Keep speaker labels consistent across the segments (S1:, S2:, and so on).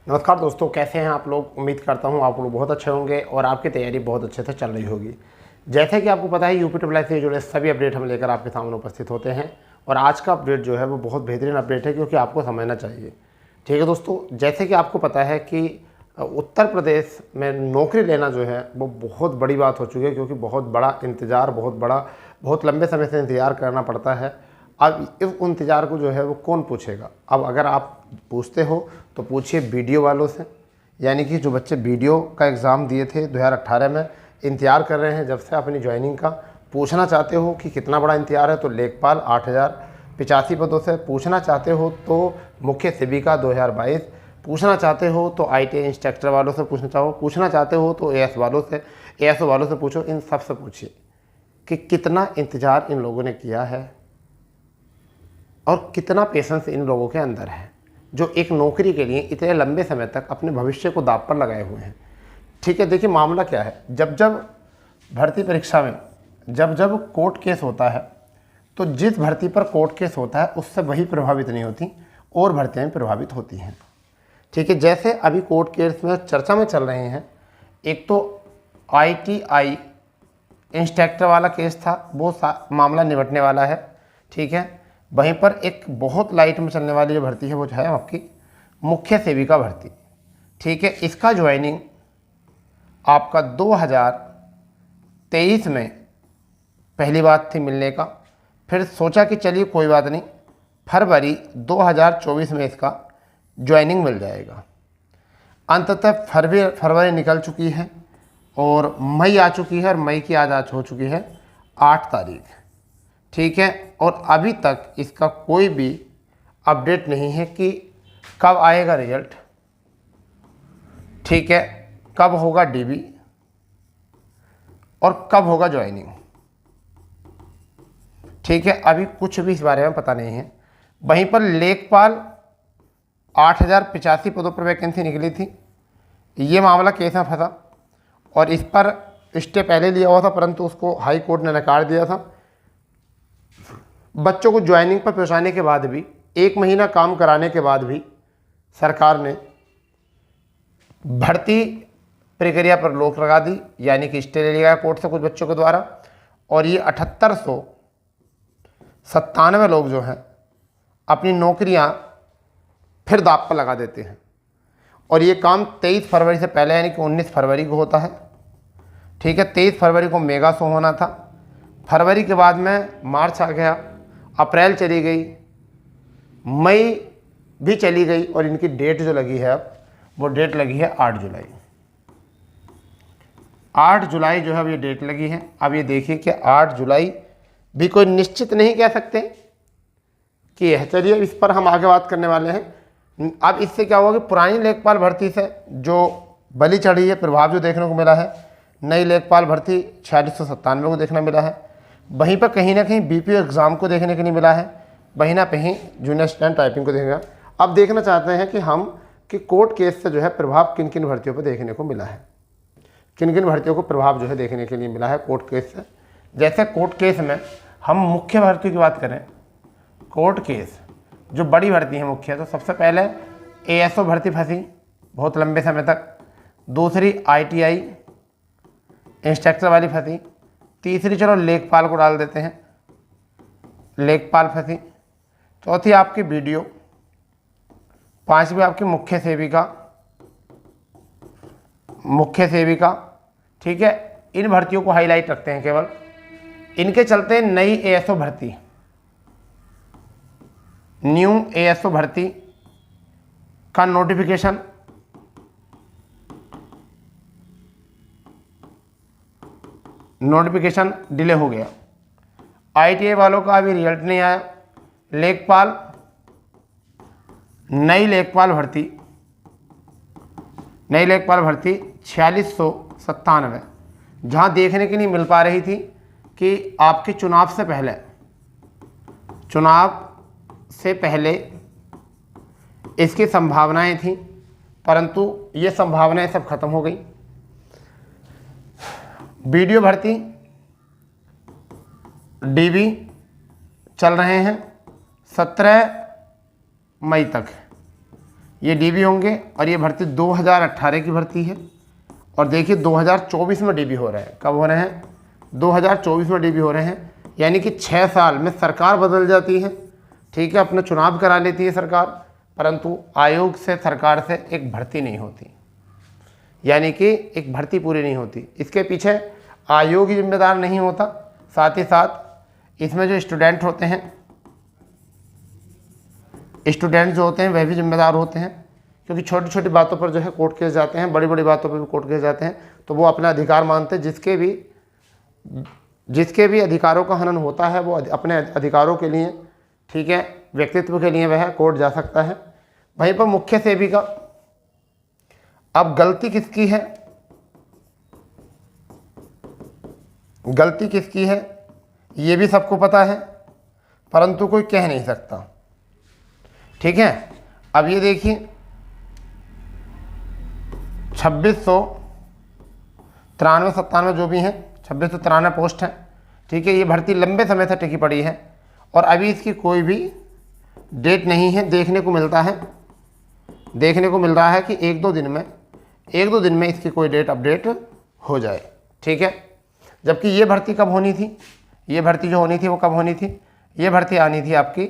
S1: नमस्कार दोस्तों, कैसे हैं आप लोग। उम्मीद करता हूं आप लोग बहुत अच्छे होंगे और आपकी तैयारी बहुत अच्छे से चल रही होगी। जैसे कि आपको पता है, यूपी ट्रिपल से जुड़े सभी अपडेट हम लेकर आपके सामने उपस्थित होते हैं और आज का अपडेट जो है वो बहुत बेहतरीन अपडेट है, क्योंकि आपको समझना चाहिए। ठीक है दोस्तों, जैसे कि आपको पता है कि उत्तर प्रदेश में नौकरी लेना जो है वो बहुत बड़ी बात हो चुकी है, क्योंकि बहुत बड़ा इंतज़ार, बहुत लंबे समय से इंतज़ार करना पड़ता है। अब इस इंतज़ार को जो है वो कौन पूछेगा। अब अगर आप पूछते हो तो पूछिए वीडियो वालों से, यानी कि जो बच्चे वीडियो का एग्ज़ाम दिए थे 2018 में, इंतज़ार कर रहे हैं जब से अपनी ज्वाइनिंग का। पूछना चाहते हो कि कितना बड़ा इंतज़ार है, तो लेखपाल 8085 पदों से। पूछना चाहते हो तो मुख्य सेविका 2022। पूछना चाहते हो तो ITI इंस्ट्रक्टर वालों से पूछना चाहते हो तो AS वालों से, ASO वालों से पूछो। इन सब से पूछिए कि कितना इंतज़ार इन लोगों ने किया है और कितना पेशेंस इन लोगों के अंदर है, जो एक नौकरी के लिए इतने लंबे समय तक अपने भविष्य को दांव पर लगाए हुए हैं। ठीक है, देखिए मामला क्या है। जब जब भर्ती परीक्षा में जब कोर्ट केस होता है, तो जिस भर्ती पर कोर्ट केस होता है उससे वही प्रभावित नहीं होती और भर्तियाँ भी प्रभावित होती हैं। ठीक है, जैसे अभी कोर्ट केस में चर्चा में चल रहे हैं, एक तो ITI इंस्ट्रक्टर वाला केस था, वो मामला निपटने वाला है। ठीक है, वहीं पर एक बहुत लाइट में चलने वाली जो भर्ती है वो है आपकी मुख्य सेविका भर्ती। ठीक है, इसका ज्वाइनिंग आपका 2023 में पहली बात थी मिलने का। फिर सोचा कि चलिए कोई बात नहीं, फरवरी 2024 में इसका ज्वाइनिंग मिल जाएगा। अंततः फरवरी निकल चुकी है और मई आ चुकी है, और मई की आज हो चुकी है 8 तारीख। ठीक है, और अभी तक इसका कोई भी अपडेट नहीं है कि कब आएगा रिजल्ट। ठीक है, कब होगा DB और कब होगा ज्वाइनिंग। ठीक है, अभी कुछ भी इस बारे में पता नहीं है। वहीं पर लेखपाल 8085 पदों पर वैकेंसी निकली थी। ये मामला केस में फंसा और इस पर स्टे पहले लिया हुआ था, परंतु उसको हाई कोर्ट ने नकार दिया था। बच्चों को ज्वाइनिंग पर पहुंचाने के बाद भी, 1 महीना काम कराने के बाद भी सरकार ने भर्ती प्रक्रिया पर रोक लगा दी, यानी कि स्टे ले लिया कोर्ट से कुछ बच्चों के द्वारा। और ये 7897 लोग जो हैं अपनी नौकरियां फिर दांव पर लगा देते हैं। और ये काम 23 फरवरी से पहले, यानी कि 19 फरवरी को होता है। ठीक है, 23 फरवरी को मेगा शो होना था। फरवरी के बाद में मार्च आ गया, अप्रैल चली गई, मई भी चली गई, और इनकी डेट जो लगी है अब, वो डेट लगी है 8 जुलाई। 8 जुलाई जो है अब ये डेट लगी है। अब ये देखिए कि 8 जुलाई भी कोई निश्चित नहीं कह सकते कि यह, चलिए इस पर हम आगे बात करने वाले हैं। अब इससे क्या हुआ कि पुरानी लेखपाल भर्ती से जो बलि चढ़ी है, प्रभाव जो देखने को मिला है, नई लेखपाल भर्ती 4697 को देखना मिला है। वहीं पर कहीं ना कहीं BPO एग्ज़ाम को देखने के लिए मिला है, वहीं ना कहीं जूनियर स्टूडेंट टाइपिंग को देखा। अब देखना चाहते हैं कि हम कि कोर्ट केस से जो है प्रभाव किन किन भर्तियों पर देखने को मिला है, किन किन भर्तियों को प्रभाव जो है देखने के लिए मिला है कोर्ट केस से। जैसे कोर्ट केस में हम मुख्य भर्ती की बात करें, कोर्ट केस जो बड़ी भर्ती है मुख्य, तो सबसे पहले ASO भर्ती फंसी बहुत लंबे समय तक। दूसरी ITI इंस्ट्रक्टर वाली फंसी। तीसरी, चलो लेखपाल को डाल देते हैं, लेखपाल फंसी। चौथी आपकी वीडियो। पांचवी आपकी मुख्य सेविका। ठीक है, इन भर्तियों को हाईलाइट रखते हैं केवल। इनके चलते नई ASO भर्ती, न्यू ASO भर्ती का नोटिफिकेशन डिले हो गया। ITI वालों का अभी रिजल्ट नहीं आया। नई लेखपाल भर्ती 4697, जहाँ देखने के लिए मिल पा रही थी कि आपके चुनाव से पहले इसकी संभावनाएं थी, परंतु ये संभावनाएं सब खत्म हो गई। वीडियो भर्ती DB चल रहे हैं 17 मई तक। ये डीबी होंगे और ये भर्ती 2018 की भर्ती है। और देखिए 2024 में डीबी हो रहे हैं। कब हो रहे हैं? 2024 में डीबी हो रहे हैं, यानी कि 6 साल में सरकार बदल जाती है, ठीक है, अपने चुनाव करा लेती है सरकार, परंतु आयोग से, सरकार से एक भर्ती नहीं होती, यानी कि एक भर्ती पूरी नहीं होती। इसके पीछे आयोग ही जिम्मेदार नहीं होता, साथ ही साथ इसमें जो स्टूडेंट होते हैं, स्टूडेंट जो होते हैं वह भी जिम्मेदार होते हैं, क्योंकि छोटी छोटी बातों पर जो है कोर्ट केस जाते हैं, बड़ी बड़ी बातों पर भी कोर्ट केस जाते हैं, तो वो अपना अधिकार मानते हैं। जिसके भी अधिकारों का हनन होता है वो अपने अधिकारों के लिए, ठीक है, व्यक्तित्व के लिए वह कोर्ट जा सकता है। वहीं पर मुख्य सेविका, अब गलती किसकी है, गलती किसकी है ये भी सबको पता है, परंतु कोई कह नहीं सकता, ठीक है। अब ये देखिए 2693-97 जो भी हैं, 2693 पोस्ट हैं, ठीक है। ये भर्ती लंबे समय से टिकी पड़ी है और अभी इसकी कोई भी डेट नहीं है। देखने को मिलता है, देखने को मिल रहा है कि एक दो दिन में इसकी कोई डेट अपडेट हो जाए, ठीक है। जबकि ये भर्ती कब होनी थी, ये भर्ती जो होनी थी वो कब होनी थी, ये भर्ती आनी थी आपकी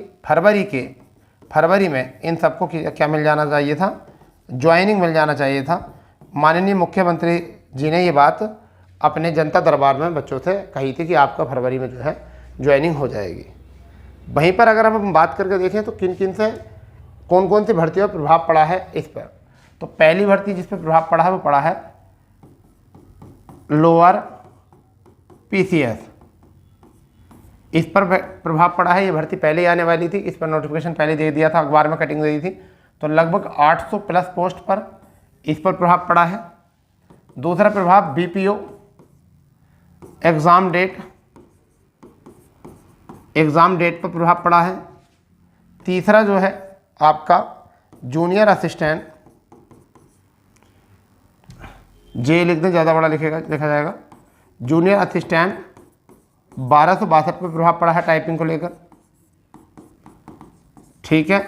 S1: फरवरी में। इन सबको क्या मिल जाना चाहिए था, ज्वाइनिंग मिल जाना चाहिए था। माननीय मुख्यमंत्री जी ने ये बात अपने जनता दरबार में बच्चों से कही थी कि आपका फरवरी में जो है ज्वाइनिंग हो जाएगी। वहीं पर अगर हम बात करके देखें तो किन किन से कौन कौन सी भर्तियों पर प्रभाव पड़ा है इस पर, तो पहली भर्ती जिस पर प्रभाव पड़ा है वो पड़ा है लोअर PCS, इस पर प्रभाव पड़ा है। ये भर्ती पहले ही आने वाली थी, इस पर नोटिफिकेशन पहले दे दिया था, अखबार में कटिंग दे दी थी, तो लगभग 800 प्लस पोस्ट पर इस पर प्रभाव पड़ा है। दूसरा प्रभाव BPO एग्ज़ाम डेट पर प्रभाव पड़ा है। तीसरा जो है आपका जूनियर असिस्टेंट, जे लिख दें, ज़्यादा बड़ा लिखा जाएगा, जूनियर असिस्टेंट 1262 पर प्रभाव पड़ा है टाइपिंग को लेकर, ठीक है।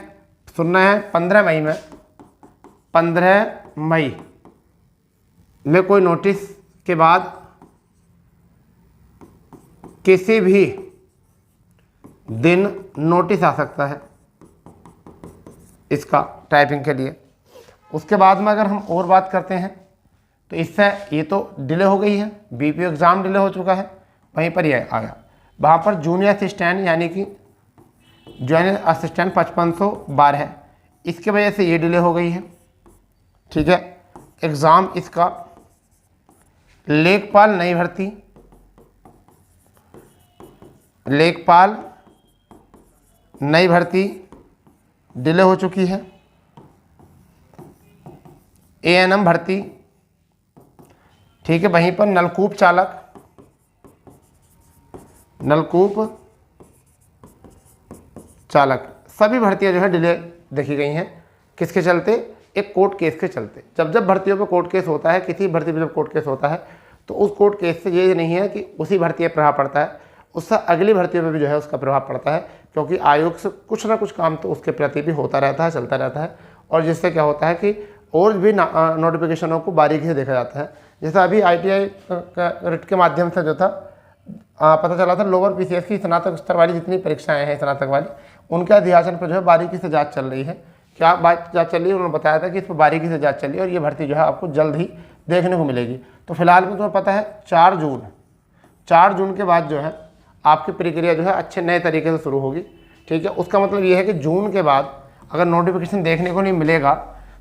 S1: सुनना है 15 मई में कोई नोटिस के बाद किसी भी दिन नोटिस आ सकता है इसका टाइपिंग के लिए। उसके बाद में अगर हम और बात करते हैं तो इससे ये तो डिले हो गई है, BPO एग्ज़ाम डिले हो चुका है, वहीं पर ये आ गया। वहाँ पर जूनियर असिस्टेंट यानी कि जूनियर असिस्टेंट 5512 है, इसके वजह से ये डिले हो गई है, ठीक है। एग्ज़ाम इसका लेखपाल नई भर्ती डिले हो चुकी है। ANM भर्ती, ठीक है। वहीं पर नलकूप चालक सभी भर्तियां जो है डिले देखी गई हैं। किसके चलते? एक कोर्ट केस के चलते। जब भर्तियों पे कोर्ट केस होता है, किसी भर्ती पे जब कोर्ट केस होता है तो उस कोर्ट केस से ये नहीं है कि उसी भर्ती पर प्रभाव पड़ता है, उससे अगली भर्तियों पे भी जो है उसका प्रभाव पड़ता है, क्योंकि आयोग से कुछ ना कुछ काम तो उसके प्रति भी होता रहता है, चलता रहता है। और जिससे क्या होता है कि और भी नोटिफिकेशनों को बारीकी से देखा जाता है। जैसे अभी ITI रिट के माध्यम से जो था पता चला था, लोअर PCS की स्नातक स्तर वाली जितनी परीक्षाएं हैं स्नातक वाली, उनके अध्याचन पर जो है बारीकी से जांच चल रही है। क्या बात जांच चल रही है? उन्होंने बताया था कि इस पर बारीकी से जांच चल रही है और ये भर्ती जो है आपको जल्द ही देखने को मिलेगी। तो फिलहाल में तुम्हें पता है 4 जून के बाद जो है आपकी प्रक्रिया जो है अच्छे नए तरीके से शुरू होगी, ठीक है। उसका मतलब ये है कि जून के बाद अगर नोटिफिकेशन देखने को नहीं मिलेगा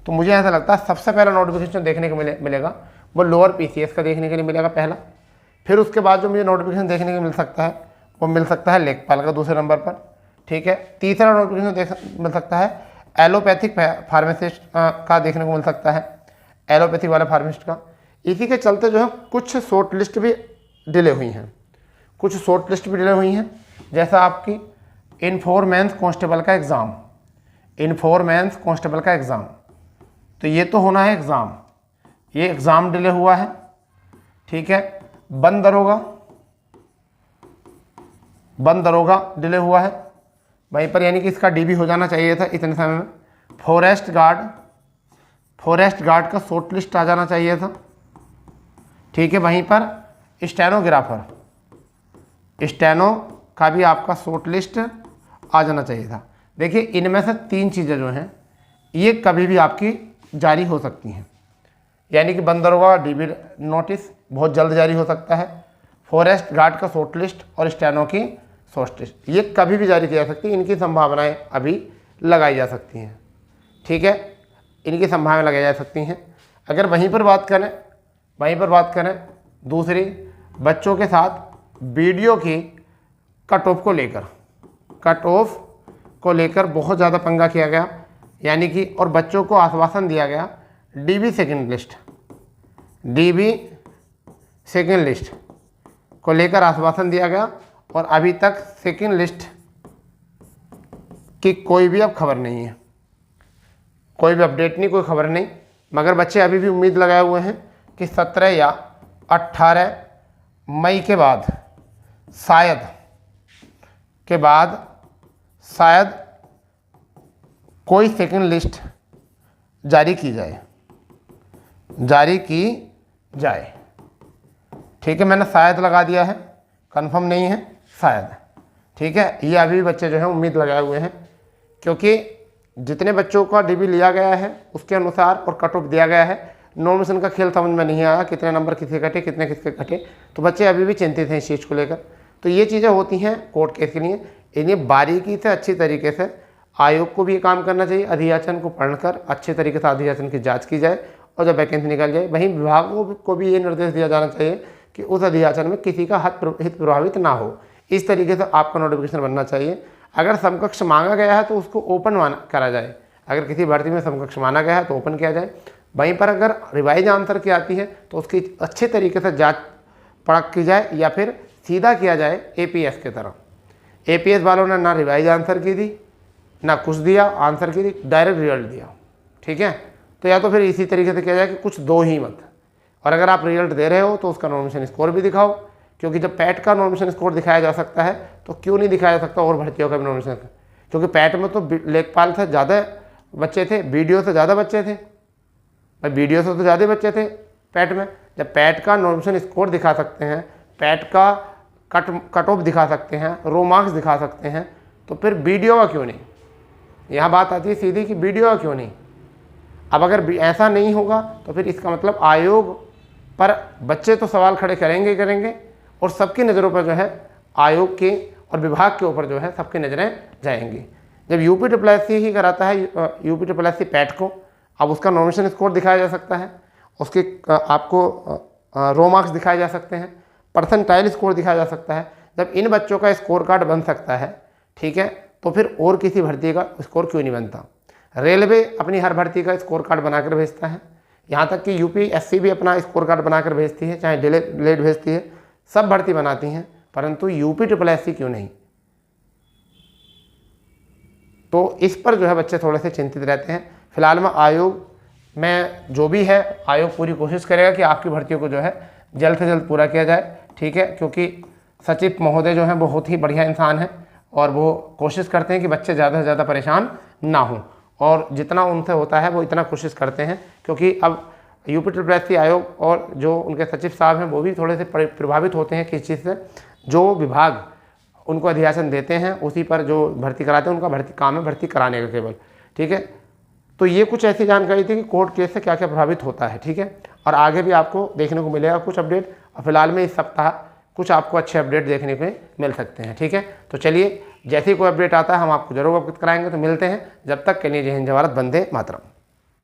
S1: तो मुझे ऐसा लगता है सबसे पहला नोटिफिकेशन देखने को मिलेगा वो लोअर PCS का देखने के लिए मिलेगा पहला। फिर उसके बाद जो मुझे नोटिफिकेशन देखने को मिल सकता है वो मिल सकता है लेखपाल का दूसरे नंबर पर, ठीक है। तीसरा नोटिफिकेशन मिल सकता है एलोपैथिक फार्मासिस्ट का देखने को मिल सकता है, एलोपैथिक वाला फार्मासिस्ट का। इसी के चलते जो है कुछ शॉर्ट लिस्ट भी डिले हुई हैं, जैसा आपकी इन्फॉर्मेंस कांस्टेबल का एग्ज़ाम, तो ये तो होना है एग्ज़ाम, ये एग्ज़ाम डिले हुआ है, ठीक है। बंद दरोगा डिले हुआ है वहीं पर, यानी कि इसका DB हो जाना चाहिए था इतने समय में। फॉरेस्ट गार्ड फॉरेस्ट गार्ड का शॉर्ट लिस्ट आ जाना चाहिए था, ठीक है। वहीं पर स्टेनोग्राफर, स्टेनो का भी आपका शॉर्ट लिस्ट आ जाना चाहिए था। देखिए इनमें से 3 चीज़ें जो हैं ये कभी भी आपकी जारी हो सकती हैं, यानी कि बंदरगाह डीबी नोटिस बहुत जल्द जारी हो सकता है, फॉरेस्ट गार्ड का शॉर्ट लिस्ट और स्टेनो की शॉर्ट लिस्ट ये कभी भी जारी की जा सकती है। इनकी संभावनाएं अभी लगाई जा सकती हैं, ठीक है, इनकी संभावनाएं लगाई जा सकती हैं। अगर वहीं पर बात करें दूसरी, बच्चों के साथ वीडियो की कट ऑफ को लेकर बहुत ज़्यादा पंगा किया गया, यानी कि और बच्चों को आश्वासन दिया गया डीबी सेकंड लिस्ट को लेकर आश्वासन दिया गया, और अभी तक सेकंड लिस्ट की कोई भी अब खबर नहीं है, कोई भी अपडेट नहीं, कोई खबर नहीं। मगर बच्चे अभी भी उम्मीद लगाए हुए हैं कि 17 या 18 मई के बाद शायद कोई सेकंड लिस्ट जारी की जाए, ठीक है। मैंने शायद लगा दिया है, कंफर्म नहीं है, शायद, ठीक है। ये अभी भी बच्चे जो हैं उम्मीद लगाए हुए हैं, क्योंकि जितने बच्चों का डीबी लिया गया है उसके अनुसार और कट ऑफ दिया गया है, नॉमिनेशन का खेल समझ में नहीं आया, कितने नंबर किसके कटे, कितने किसके कटे, तो बच्चे अभी भी चिंतित हैं इस चीज़ को लेकर। तो ये चीज़ें होती हैं कोर्ट केस के लिए, इन्हें बारीकी से अच्छी तरीके से आयोग को भी ये काम करना चाहिए, अधियाचन को पढ़कर अच्छे तरीके से अधियाचन की जाँच की जाए, और जब वैकेंसी निकल जाए वहीं विभागों को भी ये निर्देश दिया जाना चाहिए कि उस अधियाचन में किसी का हित प्रभावित ना हो। इस तरीके से आपका नोटिफिकेशन बनना चाहिए। अगर समकक्ष मांगा गया है तो उसको ओपन करा जाए, अगर किसी भर्ती में समकक्ष माना गया है तो ओपन किया जाए। वहीं पर अगर रिवाइज आंसर की आती है तो उसकी अच्छे तरीके से जांच परख की जाए, या फिर सीधा किया जाए एपीएस की तरह। एपीएस वालों ने ना रिवाइज आंसर की थी, ना कुछ दिया आंसर की थी, डायरेक्ट रिजल्ट दिया, ठीक है। तो या तो फिर इसी तरीके से किया जाए कि कुछ दो ही मत, और अगर आप रिजल्ट दे रहे हो तो उसका नॉमिनेशन स्कोर भी दिखाओ, क्योंकि जब पैट का नॉमिनेशन स्कोर दिखाया जा सकता है तो क्यों नहीं दिखाया जा सकता और भर्तियों का भी नॉमिनेशन, क्योंकि पैट में तो लेखपाल से ज़्यादा बच्चे थे, वीडियो से ज़्यादा बच्चे थे, भाई वीडियो से तो ज़्यादा बच्चे थे पैट में। जब पैट का नॉमिनेशन स्कोर दिखा सकते हैं, पैट का कट ऑफ दिखा सकते हैं, रो मार्क्स दिखा सकते हैं, तो फिर वीडियो का क्यों नहीं। यहाँ बात आती है सीधी कि वीडियो का क्यों नहीं। अब अगर ऐसा नहीं होगा तो फिर इसका मतलब आयोग पर बच्चे तो सवाल खड़े करेंगे, और सबकी नज़रों पर जो है आयोग के और विभाग के ऊपर जो है सबकी नज़रें जाएंगी। जब यूपीएससी ही कराता है, यूपीएससी पैट को, अब उसका नॉमिनेशन स्कोर दिखाया जा सकता है, उसके आपको रो मार्क्स दिखाए जा सकते हैं, परसेंटाइल स्कोर दिखाया जा सकता है। जब इन बच्चों का स्कोर कार्ड बन सकता है, ठीक है, तो फिर और किसी भर्ती का स्कोर क्यों नहीं बनता। रेलवे अपनी हर भर्ती का स्कोर कार्ड बनाकर भेजता है, यहाँ तक कि यूपीएससी भी अपना स्कोर कार्ड बनाकर भेजती है, चाहे डिलेड भेजती है, सब भर्ती बनाती हैं, परंतु यूपीएससी क्यों नहीं। तो इस पर जो है बच्चे थोड़े से चिंतित रहते हैं। फिलहाल में आयोग में जो भी है, आयोग पूरी कोशिश करेगा कि आपकी भर्तियों को जो है जल्द से जल्द पूरा किया जाए, ठीक है, क्योंकि सचिव महोदय जो हैं बहुत ही बढ़िया इंसान हैं, और वो कोशिश करते हैं कि बच्चे ज़्यादा से ज़्यादा परेशान ना हों, और जितना उनसे होता है वो इतना कोशिश करते हैं, क्योंकि अब यूपीएससी आयोग और जो उनके सचिव साहब हैं वो भी थोड़े से प्रभावित होते हैं किस चीज़ से, जो विभाग उनको अधियाचन देते हैं उसी पर जो भर्ती कराते हैं, उनका भर्ती काम है भर्ती कराने का केवल, ठीक है। तो ये कुछ ऐसी जानकारी थी कि कोर्ट केस से क्या क्या प्रभावित होता है, ठीक है, और आगे भी आपको देखने को मिलेगा कुछ अपडेट, और फिलहाल में इस सप्ताह कुछ आपको अच्छे अपडेट देखने को मिल सकते हैं, ठीक है। तो चलिए, जैसे ही कोई अपडेट आता है हम आपको जरूर अवगत कराएंगे। तो मिलते हैं, जब तक के लिए जय हिंद, जय भारत, वंदे मातरम।